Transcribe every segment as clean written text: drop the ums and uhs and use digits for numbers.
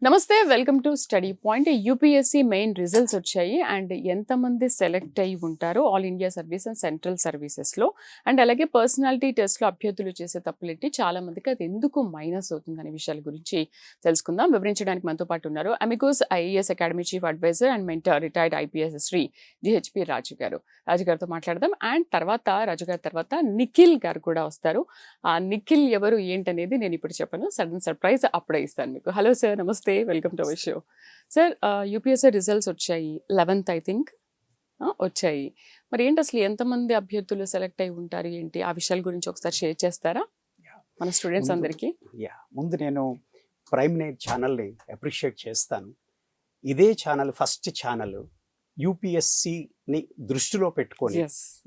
నమస్తే welcome to study point. UPSC main results వచ్చాయి and ఎంతమంది సెలెక్ట్ అయ్యి ఉంటారో all India service and central సర్వీసెస్లో అండ్ అలాగే పర్సనాలిటీ టెస్ట్లో అభ్యర్థులు చేసే తప్పులెట్టి చాలా మందికి అది ఎందుకు మైనస్ అవుతుంది అనే విషయాల గురించి తెలుసుకుందాం. వివరించడానికి మనతో పాటు ఉన్నారు Amigos IAS academy chief advisor and mentor retired IPS Shri GHP Raju గారు. రాజు గారితో మాట్లాడదాం. అండ్ తర్వాత రాజు గారి తర్వాత నిఖిల్ గారు కూడా వస్తారు. ఆ నిఖిల్ ఎవరు ఏంటనేది నేను ఇప్పుడు చెప్పను, సడన్ సర్ప్రైజ్ అప్పుడే ఇస్తాను మీకు. హలో సార్, నమస్తే, welcome to our show. Sir, UPSC results వచ్చాయి 11th ఐ థింక్ వచ్చాయి. మరి ఏంటి అసలు ఎంతమంది అభ్యర్థులు సెలెక్ట్ అయి ఉంటారు ఏంటి ఆ విషయాల గురించి ఒకసారి షేర్ చేస్తారా మన స్టూడెంట్స్ అందరికీ? ముందు నేను ప్రైమ్ నైట్ ఛానల్ని అప్రిషియేట్ చేస్తాను. ఇదే ఛానల్ ఫస్ట్ ఛానల్ యూపీఎస్సీని దృష్టిలో పెట్టుకొని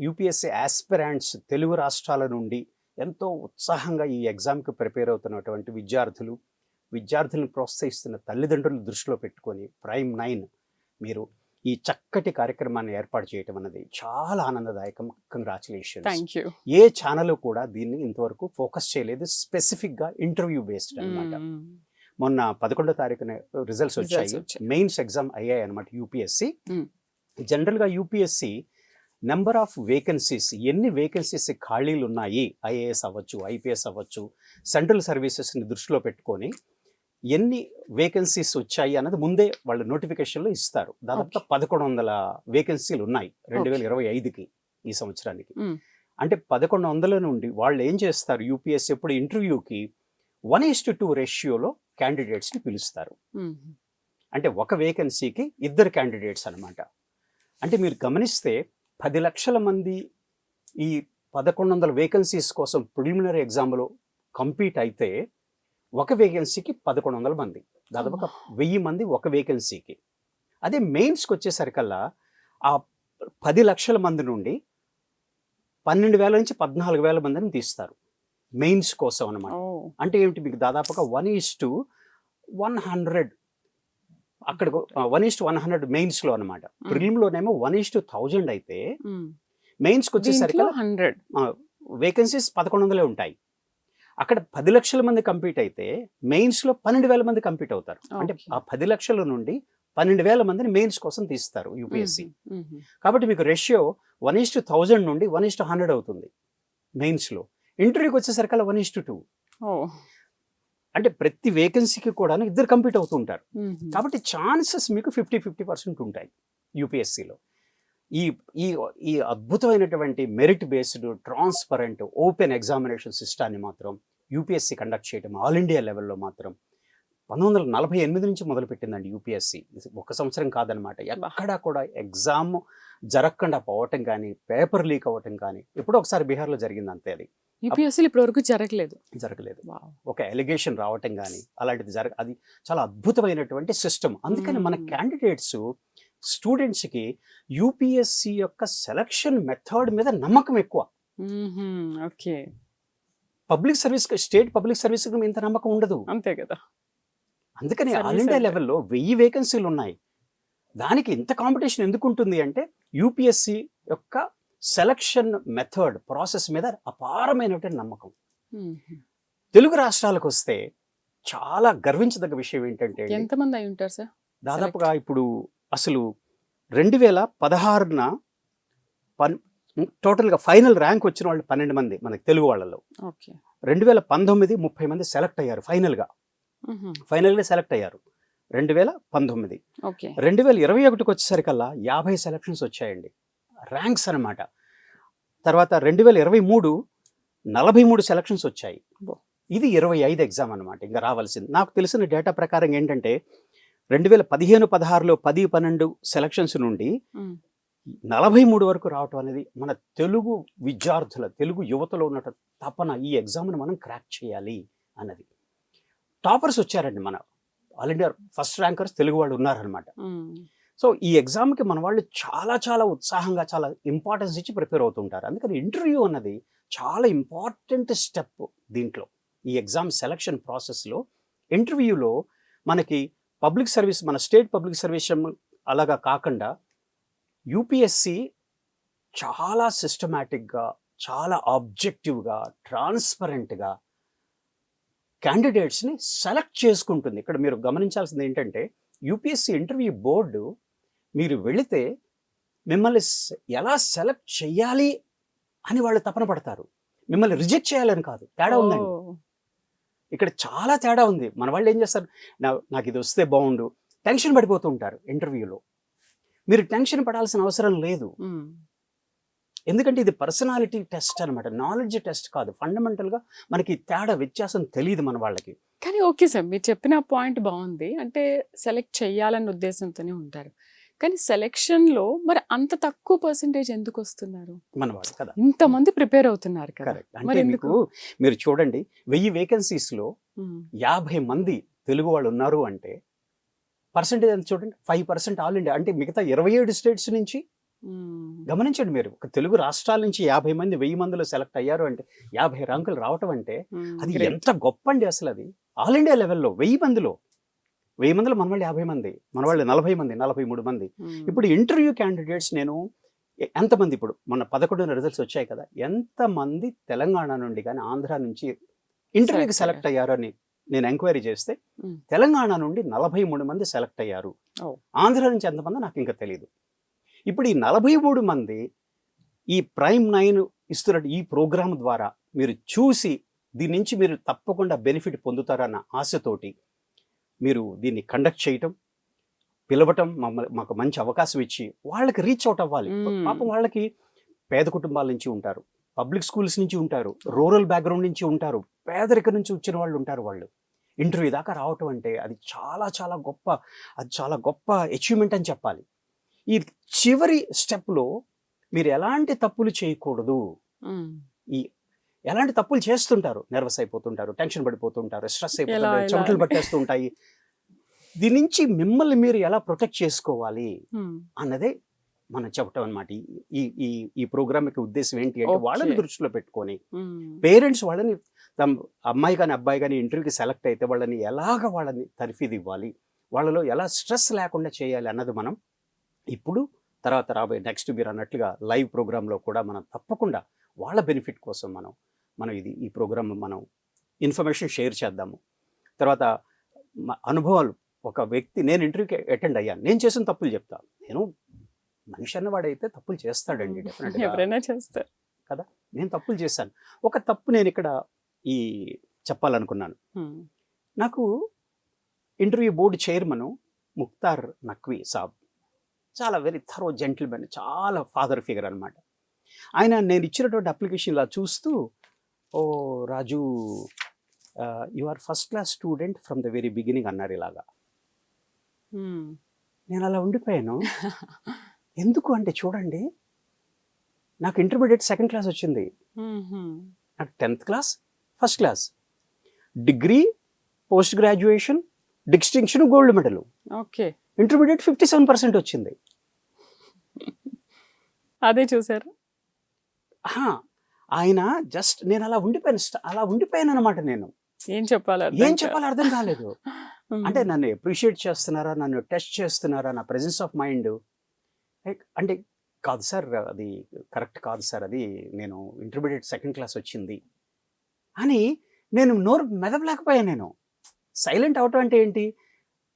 యూపీఎస్సీ ఆస్పిరెంట్స్ తెలుగు రాష్ట్రాల నుండి ఎంతో ఉత్సాహంగా ఈ ఎగ్జామ్కి ప్రిపేర్ అవుతున్నటువంటి విద్యార్థులను ప్రోత్సహిస్తున్న తల్లిదండ్రులను దృష్టిలో పెట్టుకొని ప్రైమ్ 9 మీరు ఈ చక్కటి కార్యక్రమాన్ని ఏర్పాటు చేయటం అన్నది చాలా ఆనందదాయకం. కంగ్రాచులేషన్స్. ఏ ఛానల్ కూడా దీన్ని ఇంతవరకు ఫోకస్ చేయలేదు. స్పెసిఫిక్గా ఇంటర్వ్యూ బేస్డ్ అనమాట. మొన్న 11వ తారీఖున రిజల్ట్స్ వచ్చాయి, మెయిన్స్ ఎగ్జామ్ అయ్యాయి అనమాట. యూపీఎస్సీ జనరల్గా యూపీఎస్సీ నెంబర్ ఆఫ్ వేకెన్సీస్, ఎన్ని వేకెన్సీస్ ఖాళీలు ఉన్నాయి, ఐఏఎస్ అవ్వచ్చు, ఐపీఎస్ అవ్వచ్చు, సెంట్రల్ సర్వీసెస్ని దృష్టిలో పెట్టుకొని ఎన్ని వేకెన్సీస్ వచ్చాయి అన్నది ముందే వాళ్ళు నోటిఫికేషన్లో ఇస్తారు. దాదాపుగా 1100 వేకెన్సీలు ఉన్నాయి 2025కి, ఈ సంవత్సరానికి. అంటే 1100 నుండి వాళ్ళు ఏం చేస్తారు, యూపీఎస్సీ ఎప్పుడు ఇంటర్వ్యూకి 1:2 రేషియోలో క్యాండిడేట్స్ని పిలుస్తారు. అంటే ఒక వేకెన్సీకి 2 క్యాండిడేట్స్ అనమాట. అంటే మీరు గమనిస్తే 10 లక్షల మంది ఈ 1100 వేకెన్సీస్ కోసం ప్రిలిమినరీ ఎగ్జామ్లో కంపీట్ అయితే ఒక వేకెన్సీకి 1100 మంది, దాదాపుగా 1000 మంది ఒక వేకెన్సీకి. అదే మెయిన్స్కి వచ్చేసరికల్లా ఆ 10 లక్షల మంది నుండి 12,000 నుంచి 14,000 మందిని తీస్తారు మెయిన్స్ కోసం అనమాట. అంటే ఏమిటి, మీకు దాదాపుగా 1:100 అక్కడ 1:100 మెయిన్స్లో అనమాట. ప్రిలిమ్లోనేమో 1:1000 అయితే మెయిన్స్కి వచ్చేసరికి 100 వేకెన్సీస్ 1100 ఉంటాయి. అక్కడ 10 లక్షల మంది కంపీట్ అయితే మెయిన్స్లో 12,000 మంది కంపీట్ అవుతారు. అంటే ఆ 10 లక్షల నుండి 12,000 మందిని మెయిన్స్ కోసం తీస్తారు యూపీఎస్సీ. కాబట్టి మీకు రేషియో 1:1000 నుండి 1:100 అవుతుంది మెయిన్స్లో. ఇంటర్వ్యూకి వచ్చేసరికి 1:2. అంటే ప్రతి వేకెన్సీకి కూడా 2 కంపీట్ అవుతూ ఉంటారు. కాబట్టి ఛాన్సెస్ మీకు 50% ఉంటాయి యూపీఎస్సీలో. ఈ అద్భుతమైనటువంటి merit based transparent open examination సిస్టాన్ని మాత్రం యూపీఎస్సీ కండక్ట్ చేయడం ఆల్ ఇండియా లెవెల్లో మాత్రం 1948 నుంచి మొదలుపెట్టిందండి యూపీఎస్సీ. ఒక సంవత్సరం కాదనమాట. ఎక్కడా కూడా ఎగ్జామ్ జరగకుండా పోవటం కానీ, పేపర్ లీక్ అవ్వటం కానీ, ఎప్పుడో ఒకసారి బీహార్లో జరిగింది అంతే. అది యూపీఎస్సీ ఇప్పటివరకు జరగలేదు. ఒక ఎలిగేషన్ రావటం కానీ అలాంటిది అది చాలా అద్భుతమైనటువంటి సిస్టమ్. అందుకని మన క్యాండిడేట్స్ స్టూడెంట్స్కి యూపీఎస్సీ యొక్క సెలక్షన్ మెథడ్ మీద నమ్మకం ఎక్కువ. Okay, public service, state public service ఇంత నమ్మకం ఉండదు, అంతే కదా. అందుకని ఆల్ ఇండియా లెవెల్లో 1000 వేకెన్సీలు ఉన్నాయి. దానికి ఇంత కాంపిటీషన్ ఎందుకు ఉంటుంది అంటే యూపీఎస్సీ యొక్క సెలక్షన్ మెథడ్ ప్రాసెస్ మీద అపారమైనటువంటి నమ్మకం. తెలుగు రాష్ట్రాలకు వస్తే చాలా గర్వించదగ్గ విషయం ఏంటంటే, ఎంతమంది అయి ఉంటారు సార్ దాదాపుగా ఇప్పుడు అసలు 2016న టోటల్గా ఫైనల్ ర్యాంక్ వచ్చిన వాళ్ళు 12 మంది మనకి తెలుగు వాళ్ళలో. 2019 30 మంది సెలెక్ట్ అయ్యారు ఫైనల్గా సెలెక్ట్ అయ్యారు 2019. 2021కి వచ్చేసరికల్లా 50 సెలక్షన్స్ వచ్చాయండి, ర్యాంక్స్ అనమాట. తర్వాత 2023 43 సెలక్షన్స్ వచ్చాయి. ఇది 25 ఎగ్జామ్ అనమాట ఇంకా రావాల్సింది. నాకు తెలిసిన డేటా ప్రకారం ఏంటంటే 2015-16లో 10-12 సెలక్షన్స్ నుండి 43 వరకు రావటం అనేది మన తెలుగు విద్యార్థుల, తెలుగు యువతలో ఉన్న తపన. ఈ ఎగ్జామ్ను మనం క్రాక్ చేయాలి అన్నది. టాపర్స్ వచ్చారండి, మన all India first rankers Telugu వాళ్ళు ఉన్నారనమాట. సో ఈ ఎగ్జామ్కి మన వాళ్ళు చాలా చాలా ఉత్సాహంగా, చాలా ఇంపార్టెన్స్ ఇచ్చి ప్రిపేర్ అవుతుంటారు. అందుకని ఇంటర్వ్యూ అన్నది చాలా ఇంపార్టెంట్ స్టెప్ దీంట్లో. ఈ ఎగ్జామ్ సెలక్షన్ ప్రాసెస్లో ఇంటర్వ్యూలో మనకి పబ్లిక్ సర్వీస్, మన స్టేట్ పబ్లిక్ సర్వీస్ అలాగా కాకుండా యూపీఎస్సీ చాలా సిస్టమేటిక్గా, చాలా ఆబ్జెక్టివ్గా, ట్రాన్స్పరెంట్గా క్యాండిడేట్స్ని సెలెక్ట్ చేసుకుంటుంది. ఇక్కడ మీరు గమనించాల్సింది ఏంటంటే యూపీఎస్సీ ఇంటర్వ్యూ బోర్డు మీరు వెళితే మిమ్మల్ని ఎలా సెలెక్ట్ చేయాలి అని వాళ్ళు తపన పడతారు, మిమ్మల్ని రిజెక్ట్ చేయాలని కాదు. తేడా ఉందండి ఇక్కడ, చాలా తేడా ఉంది. మన వాళ్ళు ఏం చేస్తారు, నాకు ఇది వస్తే బాగుండు, టెన్షన్ పడిపోతూ ఉంటారు ఇంటర్వ్యూలో. మీరు టెన్షన్ పడాల్సిన అవసరం లేదు, ఎందుకంటే ఇది పర్సనాలిటీ టెస్ట్ అనమాట, నాలెడ్జ్ టెస్ట్ కాదు. ఫండమెంటల్గా మనకి తేడా వ్యత్యాసం తెలియదు మన వాళ్ళకి. కానీ ఓకే సార్, మీరు చెప్పిన పాయింట్ బాగుంది. అంటే సెలెక్ట్ చేయాలన్న ఉద్దేశంతోనే ఉంటారు, కానీ సెలెక్షన్లో మరి అంత తక్కువ పర్సెంటేజ్ ఎందుకు వస్తున్నారు? మన వాళ్ళు కదా, ఇంతమంది ప్రిపేర్ అవుతున్నారు కదా. కరెక్ట్. అంటే మీకు మీరు చూడండి, 1000 వేకెన్సీస్లో 50 మంది తెలుగు వాళ్ళు ఉన్నారు అంటే పర్సెంటేజ్ ఎంత చూడండి, 5% ఆల్ ఇండియా. అంటే మిగతా 27 స్టేట్స్ నుంచి గమనించండి మీరు, ఒక తెలుగు రాష్ట్రాల నుంచి 50 మంది 1000 మందిలో సెలెక్ట్ అయ్యారు అంటే 50 ర్యాంకులు రావటం అంటే అది ఎంత గొప్ప అండి అసలు. అది ఆల్ ఇండియా లెవెల్లో 1000 మందిలో మన వాళ్ళు 50 మంది, మన వాళ్ళు 40 మంది, 43 మంది. ఇప్పుడు ఇంటర్వ్యూ క్యాండిడేట్స్ నేను ఎంతమంది, ఇప్పుడు మన 11 రిజల్ట్స్ వచ్చాయి కదా, ఎంతమంది తెలంగాణ నుండి కానీ ఆంధ్ర నుంచి ఇంటర్వ్యూకి సెలెక్ట్ అయ్యారు అని నేను ఎంక్వైరీ చేస్తే తెలంగాణ నుండి 43 మంది సెలెక్ట్ అయ్యారు. ఆంధ్ర నుంచి ఎంతమంది నాకు ఇంకా తెలియదు. ఇప్పుడు ఈ 43 మంది ఈ ప్రైమ్ 9 ఇస్తున్న ఈ ప్రోగ్రామ్ ద్వారా మీరు చూసి దీని నుంచి మీరు తప్పకుండా బెనిఫిట్ పొందుతారన్న ఆశతోటి మీరు దీన్ని కండక్ట్ చేయటం, పిలవటం, మాకు మంచి అవకాశం ఇచ్చి వాళ్ళకి రీచ్ అవుట్ అవ్వాలి. పాపం వాళ్ళకి పేద కుటుంబాల నుంచి ఉంటారు, పబ్లిక్ స్కూల్స్ నుంచి ఉంటారు, రూరల్ బ్యాక్గ్రౌండ్ నుంచి ఉంటారు, పేదరికం నుంచి వచ్చిన వాళ్ళు ఉంటారు. వాళ్ళు ఇంటర్వ్యూ దాకా రావటం అంటే అది చాలా చాలా గొప్ప, అది చాలా గొప్ప అచీవ్మెంట్ అని చెప్పాలి. ఈ చివరి స్టెప్లో మీరు ఎలాంటి తప్పులు చేయకూడదు. ఈ ఎలాంటి తప్పులు చేస్తుంటారు, నర్వస్ అయిపోతుంటారు, టెన్షన్ పడిపోతుంటారు, స్ట్రెస్ అయిపోతుంటారు, చెమటలు పట్టేస్తూ ఉంటాయి. దీని నుంచి మిమ్మల్ని మీరు ఎలా ప్రొటెక్ట్ చేసుకోవాలి అన్నదే మనం చెప్పటం అనమాట. ఈ ప్రోగ్రామ్ యొక్క ఉద్దేశం ఏంటి అంటే వాళ్ళని దృష్టిలో పెట్టుకొని పేరెంట్స్ వాళ్ళని తమ అమ్మాయి కానీ అబ్బాయి కానీ ఇంటర్వ్యూకి సెలెక్ట్ అయితే వాళ్ళని ఎలాగ వాళ్ళని తర్ఫీదు ఇవ్వాలి, వాళ్ళలో ఎలా స్ట్రెస్ లేకుండా చేయాలి అన్నది మనం ఇప్పుడు తర్వాత రాబోయే నెక్స్ట్ మీరు అన్నట్లుగా లైవ్ ప్రోగ్రాంలో కూడా మనం తప్పకుండా వాళ్ళ బెనిఫిట్ కోసం మనం ఈ ప్రోగ్రామ్ మనం ఇన్ఫర్మేషన్ షేర్ చేద్దాము. తర్వాత అనుభవాలు, ఒక వ్యక్తి, నేను ఇంటర్వ్యూకి అటెండ్ అయ్యాను, నేను చేసిన తప్పులు చెప్తాను. నేను మనిషి అన్నవాడైతే తప్పులు చేస్తాడండి, డెఫినెట్గా ఎవరైనా చేస్తారు కదా. నేను తప్పులు చేశాను. ఒక తప్పు నేను ఇక్కడ చెప్పాలనుకున్నాను. నాకు interview board chairman Mukhtar Naqvi సాబ్, చాలా వెరీ థరో జెంటిల్మెన్, చాలా ఫాదర్ ఫిగర్ అనమాట. ఆయన నేను ఇచ్చినటువంటి అప్లికేషన్ ఇలా చూస్తూ, oh Raju, you are first class student from the very beginning అన్నారు ఇలాగా. నేను అలా ఉండిపోయాను. ఎందుకు అంటే చూడండి, నాకు ఇంటర్మీడియట్ 2nd క్లాస్ వచ్చింది, నాకు 10th class first class, degree, post graduation, distinction, gold medal. Okay, intermediate 57% వచ్చింది. అదే చూసారు ఆయన. జస్ట్ నేను అలా ఉండిపోయాను అనమాట. నేను ఏం చెప్పాలి అర్థం కాలేదు. అంటే నన్ను అప్రిషియేట్ చేస్తున్నారా, నన్ను టెస్ట్ చేస్తున్నారా, నా ప్రెజెన్స్ ఆఫ్ మైండ్ అంటే కాదు సార్, అది కరెక్ట్ కాదు సార్, అది నేను ఇంటర్మీడియట్ 2nd క్లాస్ వచ్చింది అని నేను నోరు మెదపలేకపోయాను. నేను సైలెంట్ అవటం అంటే ఏంటి,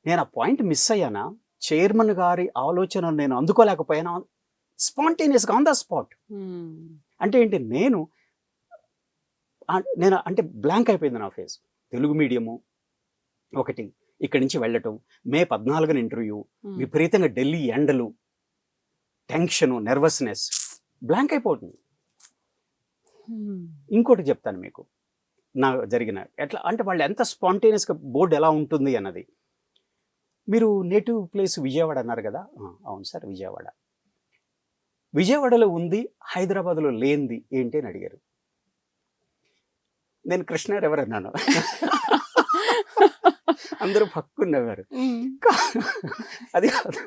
నేను ఆ పాయింట్ మిస్ అయ్యానా, చైర్మన్ గారి ఆలోచన నేను అందుకోలేకపోయాను, స్పాంటేనియస్గా ఆన్ ద స్పాట్. అంటే ఏంటి, నేను అంటే బ్లాంక్ అయిపోయింది నా ఫేస్. తెలుగు మీడియము ఒకటి, ఇక్కడి నుంచి వెళ్ళటం, మే 14న ఇంటర్వ్యూ, విపరీతంగా ఢిల్లీ ఎండలు, టెన్షను, నర్వస్నెస్, బ్లాంక్ అయిపోతుంది. ఇంకోటి చెప్తాను మీకు నాకు జరిగిన ఎట్లా అంటే, వాళ్ళు ఎంత స్పాంటేనియస్గా బోర్డు ఎలా ఉంటుంది అన్నది. మీరు నేటివ్ ప్లేస్ విజయవాడ అన్నారు కదా, అవును సార్ విజయవాడ. విజయవాడలో ఉంది, హైదరాబాద్లో లేనిది ఏంటి అని అడిగారు. నేను కృష్ణ రివర్ అన్నాను. అందరూ పక్కున్నవారు. అది కాదు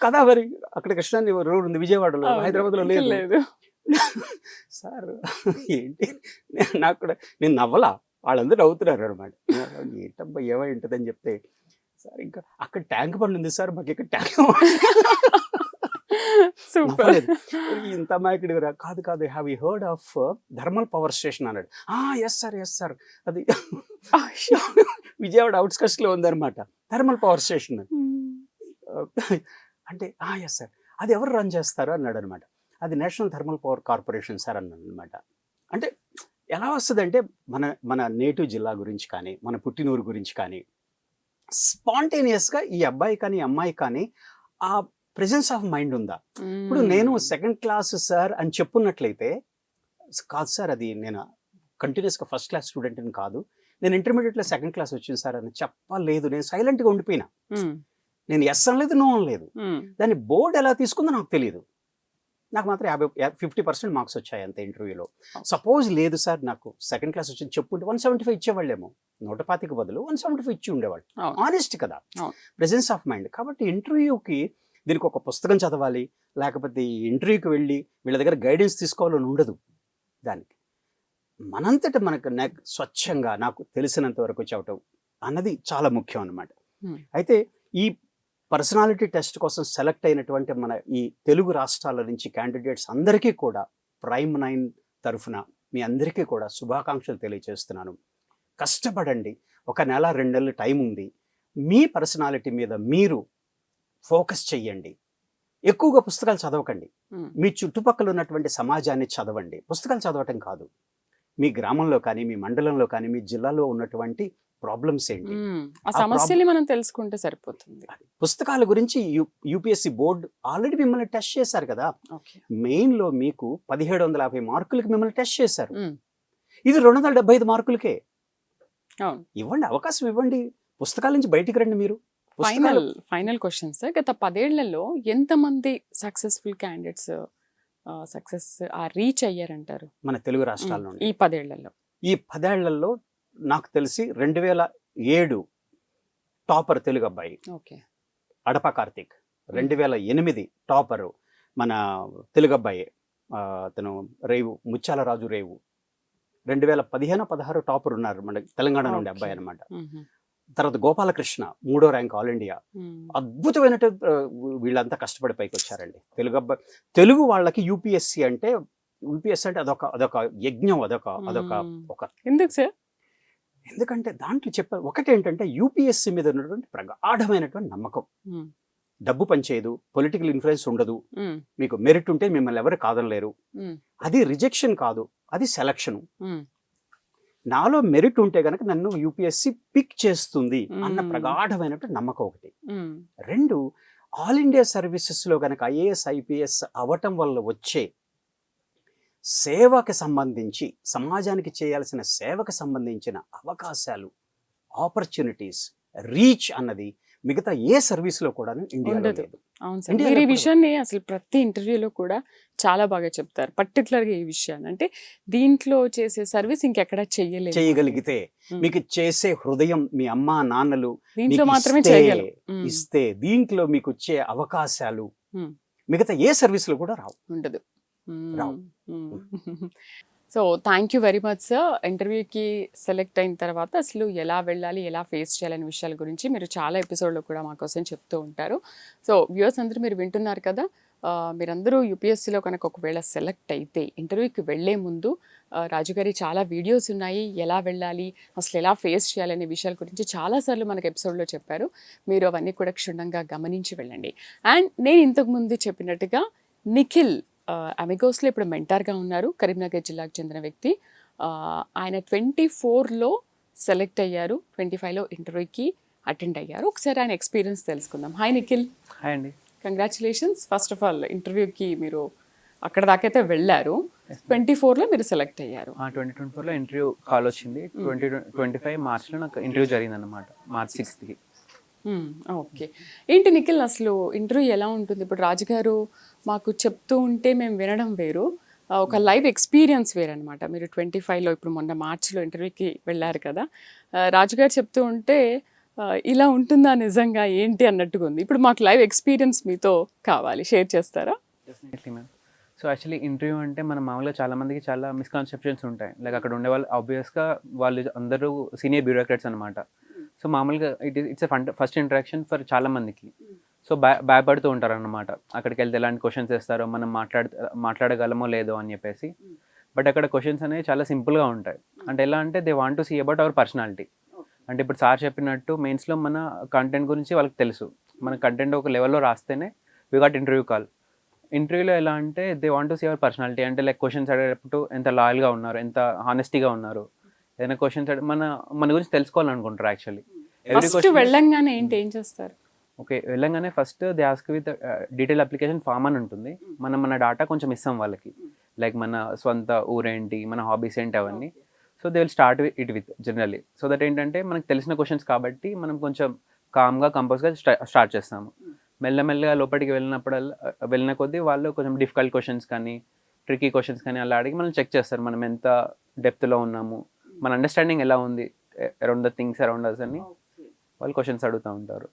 కదా, మరి అక్కడ కృష్ణ రివర్ ఉంది విజయవాడలో, హైదరాబాద్లో లేదు. సార్ ఏంటి, నాకు కూడా నేను నవ్వలా, వాళ్ళందరూ నవ్వుతున్నారు అనమాట. ఏంటబ్బా ఏమై ఉంటుందని చెప్తే, సార్ ఇంకా అక్కడ ట్యాంక్ బండ్ ఉంది సార్, మాకు ఇక్కడ ట్యాంక్ ఇంత అమాయకుడు కాదు. Have you heard of thermal power station అన్నాడు. ఎస్ సార్ అది విజయవాడ అవుట్స్కట్స్లో ఉందన్నమాట థర్మల్ పవర్ స్టేషన్. అంటే ఎస్ సార్, అది ఎవరు రన్ చేస్తారు అన్నాడు అనమాట. అది national thermal power corporation sir అన్నాడు అనమాట. అంటే ఎలా వస్తుందంటే మన నేటివ్ జిల్లా గురించి కానీ మన పుట్టినూరు గురించి కానీ స్పాంటేనియస్గా ఈ అబ్బాయి కానీ ఈ అమ్మాయి కానీ ఆ ప్రెజెన్స్ ఆఫ్ మైండ్ ఉందా? ఇప్పుడు నేను సెకండ్ క్లాస్ సార్ అని చెప్పున్నట్లయితే, కాదు సార్ అది నేను కంటిన్యూస్గా ఫస్ట్ క్లాస్ స్టూడెంట్ అని కాదు, నేను ఇంటర్మీడియట్లో సెకండ్ క్లాస్ వచ్చింది సార్ అని చెప్పలేదు. నేను సైలెంట్గా ఉండిపోయినా. నేను ఎస్ అనలేదు, నో అనలేదు. దాన్ని బోర్డు ఎలా తీసుకుందో నాకు తెలియదు. నాకు మాత్రం 50% మార్క్స్ వచ్చాయి అంతే ఇంటర్వ్యూలో. సపోజ్ లేదు సార్ నాకు సెకండ్ క్లాస్ వచ్చింది చెప్పుంటే 175 ఇచ్చేవాళ్ళేమో, 125 బదులు 175 ఇచ్చి ఉండేవాళ్ళు. ఆనెస్ట్ కదా, ప్రెజెన్స్ ఆఫ్ మైండ్. కాబట్టి ఇంటర్వ్యూకి దీనికి ఒక పుస్తకం చదవాలి, లేకపోతే ఈ ఇంటర్వ్యూకి వెళ్ళి వీళ్ళ దగ్గర గైడెన్స్ తీసుకోవాలని ఉండదు. దానికి మనంతట మనకు స్వచ్ఛంగా నాకు తెలిసినంత వరకు చెప్పటం అన్నది చాలా ముఖ్యం అన్నమాట. అయితే ఈ పర్సనాలిటీ టెస్ట్ కోసం సెలెక్ట్ అయినటువంటి మన ఈ తెలుగు రాష్ట్రాల నుంచి క్యాండిడేట్స్ అందరికీ కూడా ప్రైమ్9 తరఫున మీ అందరికీ కూడా శుభాకాంక్షలు తెలియజేస్తున్నాను. కష్టపడండి, 1 నెల 2 నెలలు టైం ఉంది. మీ పర్సనాలిటీ మీద మీరు ఫోకస్ చెయ్యండి. ఎక్కువగా పుస్తకాలు చదవకండి. మీ చుట్టుపక్కల ఉన్నటువంటి సమాజాన్ని చదవండి. పుస్తకాలు చదవటం కాదు, మీ గ్రామంలో కానీ మీ మండలంలో కానీ మీ జిల్లాలో ఉన్నటువంటి ప్రాబ్లమ్స్ ఏంటి, ఆ సమస్యని మనం తెలుసుకుంటే సరిపోతుంది. పుస్తకాల గురించి యూపీఎస్సీ బోర్డు ఆల్రెడీ మిమ్మల్ని టెస్ట్ చేశారు కదా. మెయిన్ లో మీకు 1750 మార్కులకి మిమ్మల్ని టెస్ట్ చేశారు. ఇది 275 మార్కులకే. ఇవ్వండి, అవకాశం ఇవ్వండి, పుస్తకాల నుంచి బయటికి రండి. మీరు ఫైనల్ క్వశ్చన్స్, గత 10 ఏళ్లలో ఎంతమంది సక్సెస్ఫుల్ క్యాండిడేట్స్ సక్సెస్ రీచ్ అయ్యారంటారు మన తెలుగు రాష్ట్రాల నుండి ఈ 10 ఏళ్లలో? ఈ 10 ఏళ్లలో నాకు తెలిసి 2007 టాపర్ తెలుగు అబ్బాయి అడప కార్తిక్, 2008 టాపరు మన తెలుగు అబ్బాయి అతను రేవు ముత్యాల రాజు రేవు, 2015-16 టాపర్ ఉన్నారు మన తెలంగాణ నుండి అబ్బాయి అనమాట. తర్వాత గోపాలకృష్ణ 3వ ర్యాంక్ ఆల్ ఇండియా. అద్భుతమైనట్టు వీళ్ళంతా కష్టపడి పైకి వచ్చారండి. తెలుగు అబ్బాయి, తెలుగు వాళ్ళకి యూపీఎస్సీ అంటే అదొక యజ్ఞం, అదొక ఎందుకు సార్? ఎందుకంటే దాంట్లో చెప్పారు ఒకటేంటంటే యూపీఎస్సీ మీద ఉన్నటువంటి ప్రగాఢమైనటువంటి నమ్మకం. డబ్బు పనిచేయదు, పొలిటికల్ ఇన్ఫ్లుయెన్స్ ఉండదు, మీకు మెరిట్ ఉంటే మిమ్మల్ని ఎవరు కాదనలేరు. అది రిజెక్షన్ కాదు, అది సెలక్షన్. నాలో మెరిట్ ఉంటే గనక నన్ను యూపీఎస్సీ పిక్ చేస్తుంది అన్న ప్రగాఢమైనటువంటి నమ్మకం ఒకటి. 2, ఆల్ ఇండియా సర్వీసెస్ లో గనక ఐఏఎస్ ఐపీఎస్ అవటం వల్ల వచ్చే సేవకి సంబంధించి, సమాజానికి చేయాల్సిన సేవకు సంబంధించిన అవకాశాలు, ఆపర్చునిటీస్, రీచ్ అన్నది మిగతా ఏ సర్వీస్ లో కూడా ఇండియాలో లేదు. అవును సార్, మీరు ఈ విషయాన్ని అసలు ప్రతి ఇంటర్వ్యూలో కూడా చాలా బాగా చెప్తారు. పర్టికులర్గా ఈ విషయాన్ని, అంటే దీంట్లో చేసే సర్వీస్ ఇంకెక్కడ చేయగలిగితే మీకు చేసే హృదయం మీ అమ్మా నాన్నలు దీంట్లో మాత్రమే ఇస్తే దీంట్లో మీకు వచ్చే అవకాశాలు మిగతా ఏ సర్వీస్ లో కూడా ఉండదు. So thank you very much sir. ఇంటర్వ్యూకి సెలెక్ట్ అయిన తర్వాత అసలు ఎలా వెళ్ళాలి, ఎలా ఫేస్ చేయాలనే విషయాల గురించి మీరు చాలా ఎపిసోడ్లో కూడా మా కోసం చెప్తూ ఉంటారు. సో వ్యూవర్స్ అందరూ మీరు వింటున్నారు కదా, మీరందరూ యూపీఎస్సీలో కనుక ఒకవేళ సెలెక్ట్ అయితే ఇంటర్వ్యూకి వెళ్ళే ముందు రాజుగారి చాలా వీడియోస్ ఉన్నాయి, ఎలా వెళ్ళాలి, అసలు ఎలా ఫేస్ చేయాలనే విషయాల గురించి చాలాసార్లు మనకు ఎపిసోడ్లో చెప్పారు. మీరు అవన్నీ కూడా క్షుణ్ణంగా గమనించి వెళ్ళండి. అండ్ నేను ఇంతకుముందు చెప్పినట్టుగా నిఖిల్ అమిగోస్లో ఇప్పుడు మెంటార్గా ఉన్నారు. కరీంనగర్ జిల్లాకు చెందిన వ్యక్తి. ఆయన 24లో సెలెక్ట్ అయ్యారు, 25లో ఇంటర్వ్యూకి అటెండ్ అయ్యారు. ఒకసారి ఆయన ఎక్స్పీరియన్స్ తెలుసుకుందాం. హాయ్ నిఖిల్. హాయ్ అండి. కంగ్రాచులేషన్స్ ఫస్ట్ ఆఫ్ ఆల్, ఇంటర్వ్యూకి మీరు అక్కడ దాకైతే వెళ్ళారు, 24లో మీరు సెలెక్ట్ అయ్యారు. 2024లో ఇంటర్వ్యూ కాల్ వచ్చింది. 2025 మార్చ్లో నాకు ఇంటర్వ్యూ జరిగింది అన్నమాట, March 6th. ఓకే. ఏంటి నిఖిల్, అసలు ఇంటర్వ్యూ ఎలా ఉంటుంది? ఇప్పుడు రాజుగారు మాకు చెప్తూ ఉంటే మేము వినడం వేరు, ఒక లైవ్ ఎక్స్పీరియన్స్ వేరనమాట. మీరు 25లో ఇప్పుడు మొన్న మార్చిలో ఇంటర్వ్యూకి వెళ్ళారు కదా, రాజుగారు చెప్తూ ఉంటే ఇలా ఉంటుందా నిజంగా ఏంటి అన్నట్టుగా ఉంది. ఇప్పుడు మాకు లైవ్ ఎక్స్పీరియన్స్ మీతో కావాలి, షేర్ చేస్తారా? Definitely ma'am. So actually interview అంటే మనం మామూలుగా చాలా మందికి చాలా మిస్కన్సెప్షన్స్ ఉంటాయి. లైక్ అక్కడ ఉండే వాళ్ళు ఆబ్వియస్గా వాళ్ళు అందరూ సీనియర్ బ్యూరోక్రాట్స్ అనమాట. సో మామూలుగా ఇట్స్ ఫస్ట్ ఇంటరాక్షన్ ఫర్ చాలా మందికి. సో భయపడుతూ ఉంటారు అన్నమాట, అక్కడికి వెళ్తే ఎలాంటి క్వశ్చన్స్ వేస్తారో, మనం మాట్లాడగలమో లేదో అని చెప్పేసి. బట్ అక్కడ క్వశ్చన్స్ అనేవి చాలా సింపుల్గా ఉంటాయి. అంటే ఎలా అంటే they want to see about our personality. అంటే ఇప్పుడు సార్ చెప్పినట్టు మెయిన్స్లో మన కంటెంట్ గురించి వాళ్ళకి తెలుసు. మన కంటెంట్ ఒక లెవెల్లో రాస్తేనే వీ గాట్ ఇంటర్వ్యూ కాల్. ఇంటర్వ్యూలో ఎలా అంటే they want to see our personality. అంటే లైక్ క్వశ్చన్స్ అడిగేటప్పుడు ఎంత లాయల్గా ఉన్నారు, ఎంత హానెస్టీగా ఉన్నారు, ఏదైనా క్వశ్చన్స్ మన గురించి తెలుసుకోవాలనుకుంటారు యాక్చువల్లీ. ఫస్ట్ వెళ్ళంగానే ఏంటి ఏం చేస్తారు? ఓకే, వెళ్ళంగానే first they ask with detail application form అని ఉంటుంది. మన డేటా కొంచెం ఇస్తాం వాళ్ళకి, లైక్ మన స్వంత ఊరేంటి, మన హాబీస్ ఏంటి అవన్నీ. So they will start it with generally. So that ఏంటంటే మనకు తెలిసిన క్వశ్చన్స్ కాబట్టి మనం కొంచెం కామ్గా కంపోజ్గా స్టార్ట్ చేస్తాము. మెల్లమెల్లగా లోపలికి వెళ్ళిన కొద్దీ వాళ్ళు కొంచెం డిఫికల్ట్ క్వశ్చన్స్ కానీ ట్రికీ క్వశ్చన్స్ కానీ అలా అడిగి మనం చెక్ చేస్తారు మనం ఎంత డెప్త్లో ఉన్నాము, మన అండర్స్టాండింగ్ ఎలా ఉంది around the things around us అని వాళ్ళు క్వశ్చన్స్ అడుగుతూ ఉంటారు.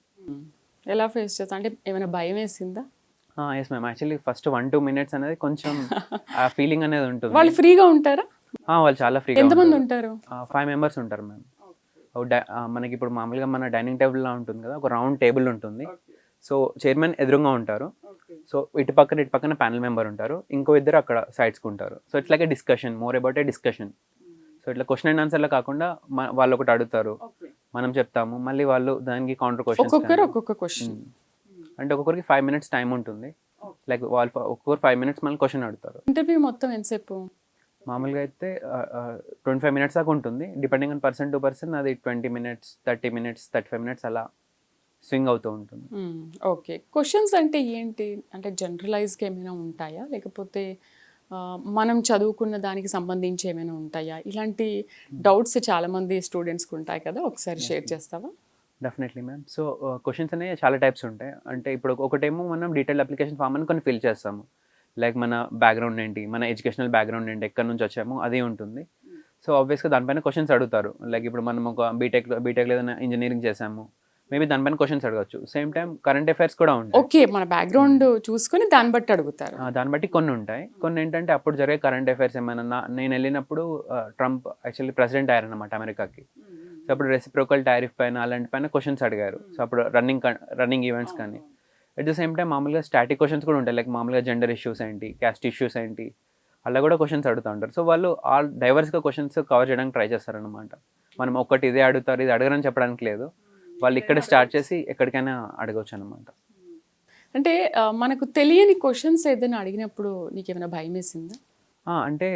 ఎలా ఫేస్ చేస్తా అంటే ఏమైనా భయం వేసిందా? Yes ma'am, actually first 1-2 minutes అనేది కొంచెం ఆ ఫీలింగ్ అనేది ఉంటుంది. వాళ్ళు ఫ్రీగా ఉంటారా? వాళ్ళు చాలా ఫ్రీగా. ఎంతమంది ఉంటారు? 5 members ఉంటారు మ్యామ్. మనకి ఇప్పుడు మామూలుగా మన డైనింగ్ టేబుల్లా ఉంటుంది కదా, ఒక రౌండ్ టేబుల్ ఉంటుంది. సో చైర్మన్ ఎదురుగా ఉంటారు. సో ఇటు పక్కన ప్యానల్ మెంబర్ ఉంటారు, ఇంకో ఇద్దరు అక్కడ సైడ్స్కి ఉంటారు. So it's like A discussion, more about a discussion. So ఇట్లా క్వశ్చన్ అండ్ ఆన్సర్లో కాకుండా వాళ్ళు ఒకటి అడుగుతారు, మనం చెప్తాము, మళ్ళీ వాళ్ళు దానికి కౌంటర్ ఒక్కొక్క క్వశ్చన్. అంటే ఒక్కొక్కరికి 5 minutes టైం ఉంటుంది. లైక్ వాళ్ళు ఒక్కొక్కరు 5 minutes మళ్ళీ క్వశ్చన్ అడుగుతారు. ఇంటర్వ్యూ మొత్తం ఎంతసేపు? మామూలుగా అయితే 25 minutes దాకా ఉంటుంది. Depending on person to person అది 20 minutes, 30 minutes, 35 minutes అలా స్వింగ్ అవుతూ ఉంటుంది. ఓకే, క్వశ్చన్స్ అంటే ఏంటి? అంటే జనరలైజ్గా ఏమైనా ఉంటాయా, లేకపోతే మనం చదువుకున్న దానికి సంబంధించి ఏమైనా ఉంటాయా? ఇలాంటి డౌట్స్ చాలామంది స్టూడెంట్స్కి ఉంటాయి కదా, ఒకసారి షేర్ చేస్తావా? Definitely ma'am. సో క్వశ్చన్స్ అనేవి చాలా టైప్స్ ఉంటాయి. అంటే ఇప్పుడు ఒకటేమో మనం డీటెయిల్ అప్లికేషన్ ఫామ్ అని కొన్ని ఫిల్ చేస్తాము. లైక్ మన బ్యాక్గ్రౌండ్ ఏంటి, మన ఎడ్యుకేషనల్ బ్యాక్గ్రౌండ్ ఏంటి, ఎక్కడి నుంచి వచ్చాము అది ఉంటుంది. సో ఆబ్వియస్గా దానిపైన క్వశ్చన్స్ అడుగుతారు. లైక్ ఇప్పుడు మనం ఒక బీటెక్లో ఏదైనా ఇంజనీరింగ్ చేసాము, మేబీ దానిపైన క్వశ్చన్స్ అడగచ్చు. సేమ్ టైం కరెంట్ అఫైర్స్ కూడా ఉంటాయి. ఓకే, మన బ్యాక్గ్రౌండ్ చూసుకొని దాన్ని బట్టి అడుగుతారు. దాన్ని బట్టి కొన్ని ఉంటాయి. కొన్ని ఏంటంటే అప్పుడు జరిగే కరెంట్ అఫైర్స్ ఏమైనా, నేను వెళ్ళినప్పుడు ట్రంప్ యాక్చువల్లీ ప్రెసిడెంట్ అయ్యారన్నమాట అమెరికాకి. సో అప్పుడు రెసిప్రోకల్ టారిఫ్ పైన అలాంటి పైన క్వశ్చన్స్ అడిగారు. సో అప్పుడు రన్నింగ్ ఈవెంట్స్ కానీ. అట్ ద సేమ్ టైం మామూలుగా స్టాటిక్ క్వశ్చన్స్ కూడా ఉంటాయి. లైక్ మామూలుగా జెండర్ ఇష్యూస్ ఏంటి, క్యాస్ట్ ఇష్యూస్ ఏంటి, అలా కూడా క్వశ్చన్స్ అడుగుతూ ఉంటారు. సో వాళ్ళు ఆల్ డైవర్స్గా క్వశ్చన్స్ కవర్ చేయడానికి ట్రై చేస్తారనమాట. మనం ఒకటి ఇదే అడుగుతారు, ఇది అడగరని చెప్పడానికి లేదు. వాళ్ళు ఇక్కడ స్టార్ట్ చేసి ఎక్కడికైనా అడగవచ్చు అనమాట. అంటే మనకు తెలియని క్వశ్చన్స్ ఏదైనా అడిగినప్పుడు నీకు ఏమైనా భయం వేసిందా? అంటే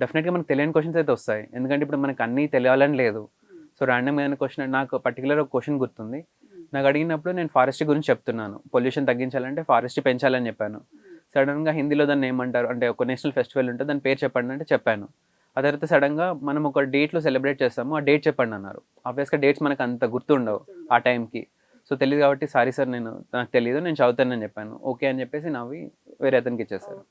డెఫినెట్గా మనకు తెలియని క్వశ్చన్స్ అయితే వస్తాయి. ఎందుకంటే ఇప్పుడు మనకు అన్నీ తెలియాలని లేదు. సో ర్యాండమ్ ఏదైనా క్వశ్చన్, నాకు పర్టికులర్ ఒక క్వశ్చన్ గుర్తుంది. నాకు అడిగినప్పుడు నేను ఫారెస్ట్ గురించి చెప్తున్నాను, పొల్యూషన్ తగ్గించాలంటే ఫారెస్ట్ పెంచాలని చెప్పాను. సడన్గా హిందీలో దాన్ని ఏమంటారు అంటే ఒక నేషనల్ ఫెస్టివల్ ఉంటుంది, దాని పేరు చెప్పండి అంటే చెప్పాను. ఆ తర్వాత సడన్గా మనం ఒక డేట్లో సెలబ్రేట్ చేస్తాము, ఆ డేట్ చెప్పండి అన్నారు. ఆబ్వియస్గా డేట్స్ మనకు అంత గుర్తుండవు ఆ టైంకి. సో తెలియదు కాబట్టి సారీ సార్ నాకు తెలియదు, నేను చదువుతానని చెప్పాను. ఓకే అని చెప్పేసి నవ్వి వేరే అతనికి ఇచ్చేస్తారు.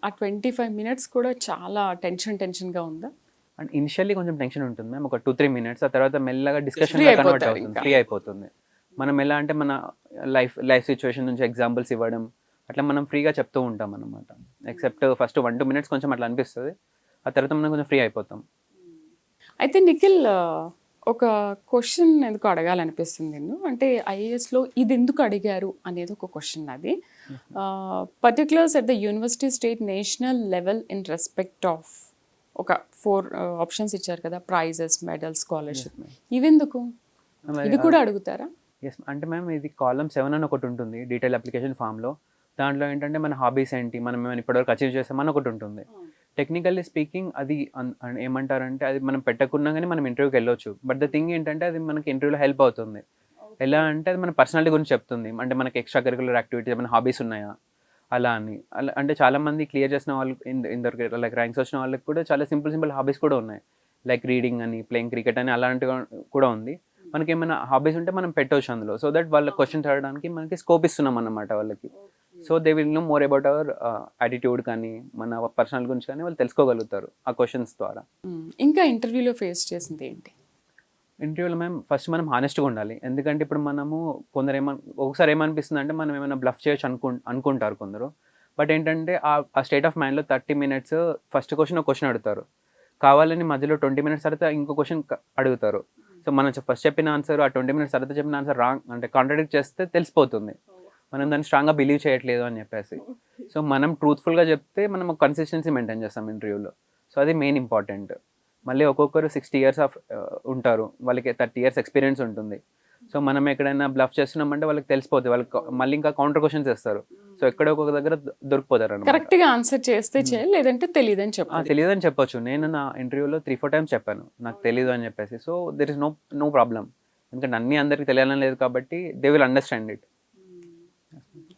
ఆ 25 minutes కూడా చాలా టెన్షన్గా ఉందా? అండ్ ఇనిషియల్లీ కొంచెం టెన్షన్ ఉంటుంది మ్యామ్, ఒక 2-3 minutes. ఆ తర్వాత మెల్లగా డిస్కషన్ కన్వర్ట్ అవుతుంది, ఫ్రీ అయిపోతుంది. మనం ఎలా అంటే మన లైఫ్ సిచ్యువేషన్ నుంచి ఎగ్జాంపుల్స్ ఇవ్వడం, అట్లా మనం ఫ్రీగా చెప్తూ ఉంటాం అన్నమాట. ఎక్సెప్ట్ ఫస్ట్ 1-2 minutes కొంచెం అట్లా అనిపిస్తుంది, ఆ తర్వాత మనం కొంచెం ఫ్రీ అయిపోతాం. అయితే నిఖిల్, ఒక క్వశ్చన్ ఎందుకు అడగాలనిపిస్తుంది నిన్ను అంటే, ఐఏఎస్లో ఇది ఎందుకు అడిగారు అనేది ఒక క్వశ్చన్. అది particulars at the university state national level in respect of ఒక 4 ఆప్షన్స్ ఇచ్చారు కదా, ప్రైజెస్, మెడల్స్, స్కాలర్షిప్. ఇవెందుకు, ఇవి కూడా అడుగుతారా? ఎస్ అంటే మ్యామ్, ఇది కాలమ్ 7 అని ఒకటి ఉంటుంది డీటెయిల్ అప్లికేషన్ ఫామ్లో. దాంట్లో ఏంటంటే మన హాబీస్ ఏంటి, మనం ఏమైనా ఇప్పటివరకు అచీవ్ చేసామని ఒకటి ఉంటుంది. టెక్నికల్లీ స్పీకింగ్ అది ఏమంటారంటే అది మనం పెట్టకున్నా కానీ మనం ఇంటర్వ్యూకి వెళ్ళొచ్చు. బట్ ద థింగ్ ఏంటంటే అది మనకి ఇంటర్వ్యూలో హెల్ప్ అవుతుంది. ఎలా అంటే అది మన పర్సనాలిటీ గురించి చెప్తుంది. అంటే మనకి ఎక్స్ట్రా కరికులర్ యాక్టివిటీస్ ఏమైనా హాబీస్ ఉన్నాయా అలా అని. అలా అంటే చాలామంది క్లియర్ చేసిన వాళ్ళు ఇందరికి లైక్ ర్యాంక్స్ వచ్చిన వాళ్ళకి కూడా చాలా సింపుల్ హాబీస్ కూడా ఉన్నాయి. లైక్ రీడింగ్ అని, ప్లేయింగ్ క్రికెట్ అని అలాంటివి కూడా ఉంది. మనకి ఏమైనా హాబీస్ ఉంటే మనం పెట్టవచ్చు అందులో. సో దట్ వాళ్ళ క్వశ్చన్స్ అడగడానికి మనకి స్కోప్ ఇస్తున్నాం అన్నమాట వాళ్ళకి. So they will know more about our attitude కానీ మన పర్సనల్ గురించి కానీ వాళ్ళు తెలుసుకోగలుగుతారు ఆ క్వశ్చన్స్ ద్వారా. ఇంకా ఇంటర్వ్యూలో ఫేస్ చేసింది ఏంటి? ఇంటర్వ్యూలో మ్యామ్ ఫస్ట్ మనం హానెస్ట్గా ఉండాలి. ఎందుకంటే ఇప్పుడు మనము ఒకసారి ఏమనిపిస్తుంది అంటే మనం ఏమైనా బ్లఫ్ చేయొచ్చు అనుకుంటారు కొందరు. బట్ ఏంటంటే ఆ స్టేట్ ఆఫ్ మైండ్లో 30 minutes ఫస్ట్ క్వశ్చన్ ఒక క్వశ్చన్ అడుగుతారు, కావాలని మధ్యలో 20 minutes తర్వాత ఇంకో క్వశ్చన్ అడుగుతారు. సో మనం ఫస్ట్ చెప్పిన ఆన్సర్ ఆ 20 minutes తర్వాత చెప్పిన ఆన్సర్ రాంగ్ అంటే కాంట్రాడిక్ట్ చేస్తే తెలిసిపోతుంది. మనం దాన్ని స్ట్రాంగ్గా బిలీవ్ చేయట్లేదు అని చెప్పేసి. సో మనం ట్రూత్ఫుల్గా చెప్తే మనం కన్సిస్టెన్సీ మెయింటైన్ చేస్తాం ఇంటర్వ్యూలో. సో అది మెయిన్ ఇంపార్టెంట్. మళ్ళీ ఒక్కొక్కరు 60 ఇయర్స్ ఉంటారు, వాళ్ళకి 30 ఇయర్స్ ఎక్స్పీరియన్స్ ఉంటుంది. సో మనం ఎక్కడైనా బ్లఫ్ చేస్తున్నామంటే వాళ్ళకి తెలిసిపోతుంది, వాళ్ళకి మళ్ళీ ఇంకా కౌంటర్ క్వశ్చన్స్ వేస్తారు. సో ఎక్కడో ఒక దగ్గర దొరికిపోతారు అనమాట. కరెక్ట్ గా ఆన్సర్ చేస్తే చేయాలి, లేదంటే తెలియదని చెప్పాలి. తెలియదు అని చెప్పొచ్చు. నేను నా ఇంటర్వ్యూలో 3-4 టైమ్స్ చెప్పాను నాకు తెలియదు అని చెప్పేసి. So there is no problem, ఎందుకంటే అన్నీ అందరికి తెలియాలని లేదు కాబట్టి దే విల్ అండర్స్టాండ్ ఇట్.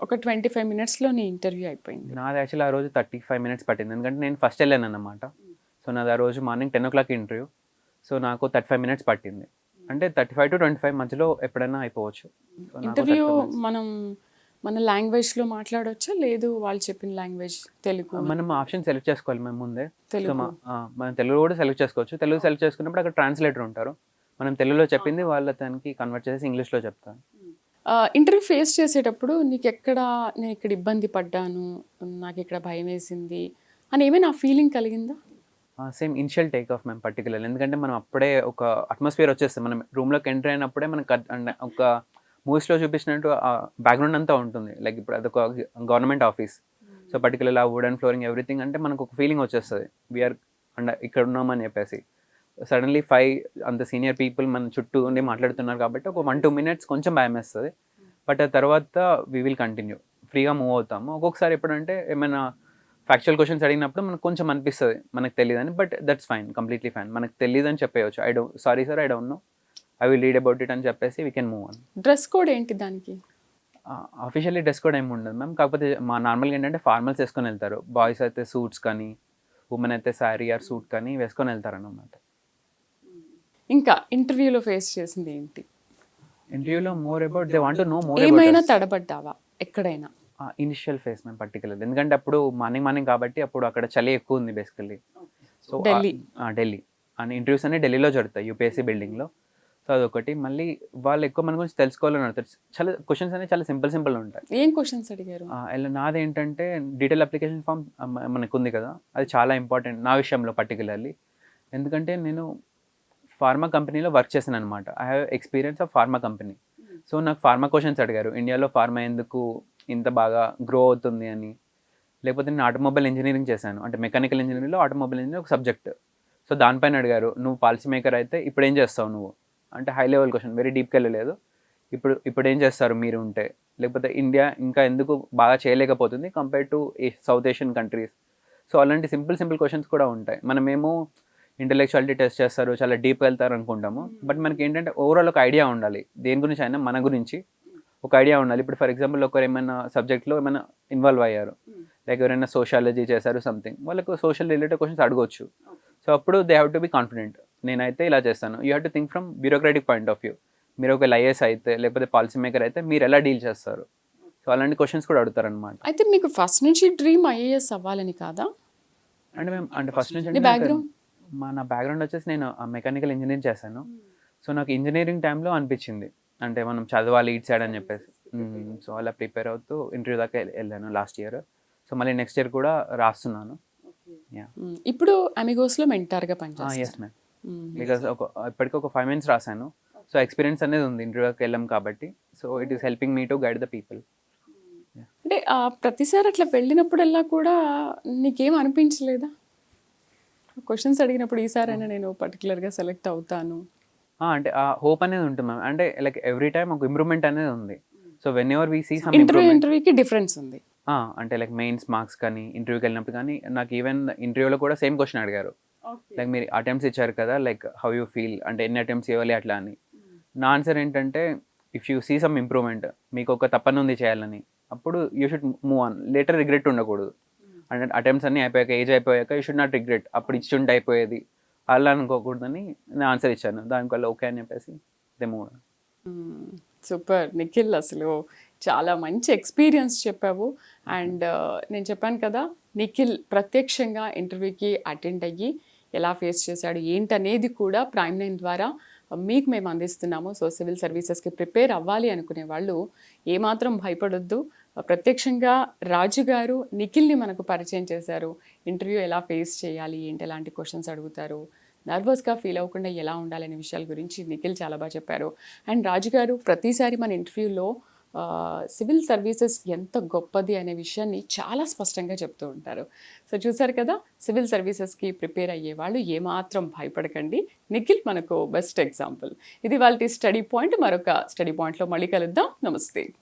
ఒక 25 minutes లో నీ ఇంటర్వ్యూ అయిపోయింది. నాది యాక్చువల్లీ ఆ రోజు 35 minutes పట్టింది, ఎందుకంటే నేను ఫస్ట్ వెళ్ళాను అన్నమాట. సో నాది ఆ రోజు మార్నింగ్ 10 o'clock ఇంటర్వ్యూ. సో నాకు 35 minutes పట్టింది. అంటే 35 to 25 మధ్యలో ఎప్పుడైనా అయిపోవచ్చు. So నాకు ఇంటర్వ్యూ 35 minutes. మన లాంగ్వేజ్ లో మాట్లాడొచ్చా, లేదు వాళ్ళు చెప్పిన లాంగ్వేజ్ తెలుగు? మనం ఆప్షన్ సెలెక్ట్ చేసుకోవాలి మేము ముందే. సో తెలుగు. మనం తెలుగు కూడా సెలెక్ట్ చేసుకోవచ్చు. తెలుగు సెలెక్ట్ చేసుకున్నప్పుడు అక్కడ ట్రాన్స్లేటర్ ఉంటారు, మనం తెలుగులో చెప్పింది వాళ్ళ దానికి కన్వర్ట్ చేసి ఇంగ్లీష్లో చెప్తాను. ఇంటర్వ్యూ ఫేస్ చేసేటప్పుడు నీకు ఎక్కడ నేను ఇక్కడ ఇబ్బంది పడ్డాను, నాకు ఇక్కడ భయం వేసింది అని ఏమైనా ఫీలింగ్ కలిగిందా? సేమ్ ఇనిషియల్ టేక్ ఆఫ్ మేము పర్టికులర్, ఎందుకంటే మనం అప్పుడే ఒక అట్మాస్ఫియర్ వచ్చేస్తుంది, మనం రూమ్లోకి ఎంటర్ అయినప్పుడే మనకు ఒక మూవీస్లో చూపించినట్టు బ్యాక్గ్రౌండ్ అంతా ఉంటుంది. లైక్ ఇప్పుడు అదొక గవర్నమెంట్ ఆఫీస్. సో పర్టికులర్ ఆ వుడ్ అండ్ ఫ్లోరింగ్ ఎవ్రీథింగ్ అంటే మనకు ఒక ఫీలింగ్ వచ్చేస్తుంది వీఆర్ అండ్ ఇక్కడ ఉన్నామని చెప్పేసి. సడన్లీ 5 అంత సీనియర్ పీపుల్ మన చుట్టూ ఉండి మాట్లాడుతున్నారు కాబట్టి ఒక 1-2 minutes కొంచెం భయం వేస్తుంది. బట్ ఆ తర్వాత వీ విల్ కంటిన్యూ, ఫ్రీగా మూవ్ అవుతాము. ఒక్కొక్కసారి ఎప్పుడంటే ఏమైనా ఫ్యాక్చువల్ క్వశ్చన్స్ అడిగినప్పుడు మనకు కొంచెం అనిపిస్తుంది మనకు తెలియదని, but that's fine, completely fine. మనకు తెలియదని చెప్పేయచ్చు, sorry sir I don't know, I will read about it అని చెప్పేసి we can move on. Dress code ఏంటి దానికి? అఫీషియల్లీ డ్రెస్ కోడ్ ఏమి ఉండదు మ్యామ్, కాకపోతే మా నార్మల్గా ఏంటంటే ఫార్మల్స్ వేసుకొని వెళ్తారు. బాయ్స్ అయితే సూట్స్ కానీ, ఉమెన్ అయితే శారీ ఆర్ సూట్ కానీ వేసుకొని వెళ్తారు అన్నమాట. ఇంకా ఇంటర్వ్యూలో ఫేస్ చేసింది ఏంటి? ఇంటర్వ్యూలో more about they want to know more ఏమైనా అబౌట్ తడబడ్డావా ఎక్కడైనా? ఇనిషియల్ ఫేస్ మేము పర్టికులర్, ఎందుకంటే అప్పుడు మార్నింగ్ కాబట్టి అప్పుడు అక్కడ చలి ఎక్కువ ఉంది basically. So Delhi. Delhi and interviews అన్ని ఢిల్లీలో జరుగుతాయి యూపీఎస్సీ బిల్డింగ్లో. సో అదొకటి. మళ్ళీ వాళ్ళు ఎక్కువ మన గురించి తెలుసుకోవాలని అడుగుతారు. చాలా క్వశ్చన్స్ అనేవి చాలా సింపుల్ ఉంటాయి. ఏం క్వశ్చన్స్ అడిగారు? నాది ఏంటంటే డీటెయిల్ అప్లికేషన్ ఫామ్ మనకు ఉంది కదా, అది చాలా ఇంపార్టెంట్ నా విషయంలో పర్టికులర్లీ. ఎందుకంటే నేను ఫార్మా కంపెనీలో వర్క్ చేశాను అనమాట. I have experience of pharma company. So నాకు ఫార్మా క్వశ్చన్స్ అడిగారు, ఇండియాలో ఫార్మా ఎందుకు ఇంత బాగా గ్రో అవుతుంది అని. లేకపోతే నేను ఆటోమొబైల్ ఇంజనీరింగ్ చేశాను, అంటే మెకానికల్ ఇంజనీరింగ్లో ఆటోమొబైల్ ఇంజనీరింగ్ ఒక సబ్జెక్ట్. సో దానిపైన అడిగారు, నువ్వు పాలసీ మేకర్ అయితే ఇప్పుడు ఏం చేస్తావు నువ్వు, అంటే హై లెవెల్ క్వశ్చన్, వెరీ డీప్కి వెళ్ళలేదు. ఇప్పుడు ఏం చేస్తారు మీరు ఉంటే, లేకపోతే ఇండియా ఇంకా ఎందుకు బాగా చేయలేకపోతుంది compare to South Asian countries. So అలాంటి సింపుల్ క్వశ్చన్స్ కూడా ఉంటాయి. మనమేమో ఇంటెలెక్చువాలిటీ టెస్ట్ చేస్తారు, చాలా డీప్గా వెళ్తారు అనుకుంటాము. బట్ మనకి ఏంటంటే ఓవరాల్ ఒక ఐడియా ఉండాలి, దేని గురించి అయినా మన గురించి ఒక ఐడియా ఉండాలి. ఇప్పుడు ఫర్ ఎగ్జాంపుల్ ఒకరు ఏమైనా సబ్జెక్ట్లో ఏమైనా ఇన్వాల్వ్ అయ్యారు, లైక్ ఎవరైనా సోషాలజీ చేశారు సంథింగ్, వాళ్ళకు సోషల్ రిలేటెడ్ క్వశ్చన్స్ అడగొచ్చు. సో అప్పుడు they have to be confident, నేనైతే ఇలా చేస్తాను. You have to think from bureaucratic point of view. మీరు ఒక ఐఏఎస్ అయితే లేకపోతే పాలసీ మేకర్ అయితే మీరు ఎలా డీల్ చేస్తారు. సో అలాంటి క్వశ్చన్స్ కూడా అడుగుతారు అనమాట. అయితే మీకు ఫస్ట్ నుంచి డ్రీమ్ ఐఏఎస్ అవ్వాలని కాదా? అంటే మేము అంటే ఫస్ట్ నుంచి నీ background? నా బ్యాక్గ్రౌండ్ వచ్చేసి నేను మెకానికల్ ఇంజనీరింగ్ చేశాను. సో నాకు ఇంజనీరింగ్ టైంలో అనిపించింది అంటే మనం చదవాలి ఇటు సైడ్ అని చెప్పేసి. సో అలా ప్రిపేర్ అవుతూ ఇంటర్వ్యూ దాకా వెళ్ళాను లాస్ట్ ఇయర్. సో మళ్ళీ నెక్స్ట్ ఇయర్ కూడా రాస్తున్నాను. ఇప్పుడు అమిగోస్లో మెంటార్గా ఎస్ పనిచేస్తాను. మ్యామ్, బికాస్ ఇప్పటికీ ఒక 5 minutes రాశాను. సో ఎక్స్పీరియన్స్ అనేది ఉంది ఇంటర్వ్యూకి వెళ్ళాం కాబట్టి. So it is helping me to guide the people. అంటే ప్రతిసారి అట్లా వెళ్ళినప్పుడల్లా కూడా నీకేం అనిపించలేదా? క్వశ్చన్స్ అడిగినప్పుడు ఈసారైనా నేను పర్టికులర్గా సెలెక్ట్ అవుతాను. అంటే ఆ హోప్ అనేది ఉంటుంది మ్యామ్. అంటే లైక్ ఎవ్రీ టైమ్ ఒక ఇంప్రూవ్మెంట్ అనేది ఉంది. So whenever we see some ఇంటర్వ్యూకి డిఫరెన్స్ ఉంది. అంటే లైక్ మెయిన్స్ మార్క్స్ కానీ ఇంటర్వ్యూకి వెళ్ళినప్పుడు కానీ నాకు ఈవెన్ ఇంటర్వ్యూలో కూడా సేమ్ క్వశ్చన్ అడిగారు. లైక్ మీరు అటెంప్ట్స్ ఇచ్చారు కదా, లైక్ హౌ యూ ఫీల్, అంటే ఎన్ని అటెంప్ట్స్ ఇవ్వాలి అట్లా అని. నా ఆన్సర్ ఏంటంటే if you see some improvement, మీకు ఒక తప్పన ఉంది చేయాలని, అప్పుడు you should move on. Later regret ఉండకూడదు. అంటే అటెంప్ట్స్ అన్నీ అయిపోయాక, ఏజ్ అయిపోయాక యూ షుడ్ నాట్ రిగ్రెట్, అప్పుడు ఇచ్చుంటే అయిపోయేది అలా అనుకోకూడదని నేను ఆన్సర్ ఇచ్చాను. దానివల్ల ఓకే అని చెప్పేసి దే మూవ్. సూపర్ నిఖిల్, అసలు చాలా మంచి ఎక్స్పీరియన్స్ చెప్పావు. అండ్ నేను చెప్పాను కదా, నిఖిల్ ప్రత్యక్షంగా ఇంటర్వ్యూకి అటెండ్ అయ్యి ఎలా ఫేస్ చేశాడు ఏంటనేది కూడా ప్రైమ్9 ద్వారా మీకు మేము అందిస్తున్నాము. సో సివిల్ సర్వీసెస్కి ప్రిపేర్ అవ్వాలి అనుకునే వాళ్ళు ఏమాత్రం భయపడొద్దు. ప్రత్యక్షంగా రాజు గారు నిఖిల్ని మనకు పరిచయం చేశారు. ఇంటర్వ్యూ ఎలా ఫేస్ చేయాలి, ఏంటి ఎలాంటి క్వశ్చన్స్ అడుగుతారు, నర్వస్గా ఫీల్ అవ్వకుండా ఎలా ఉండాలనే విషయాల గురించి నిఖిల్ చాలా బాగా చెప్పారు. అండ్ రాజు గారు ప్రతిసారి మన ఇంటర్వ్యూలో సివిల్ సర్వీసెస్ ఎంత గొప్పది అనే విషయాన్ని చాలా స్పష్టంగా చెప్తూ ఉంటారు. సో చూసారు కదా, సివిల్ సర్వీసెస్కి ప్రిపేర్ అయ్యే వాళ్ళు ఏమాత్రం భయపడకండి. నిఖిల్ మనకు బెస్ట్ ఎగ్జాంపుల్. ఇది వాళ్ళ స్టడీ పాయింట్. మరొక స్టడీ పాయింట్లో మళ్ళీ కలుద్దాం. నమస్తే.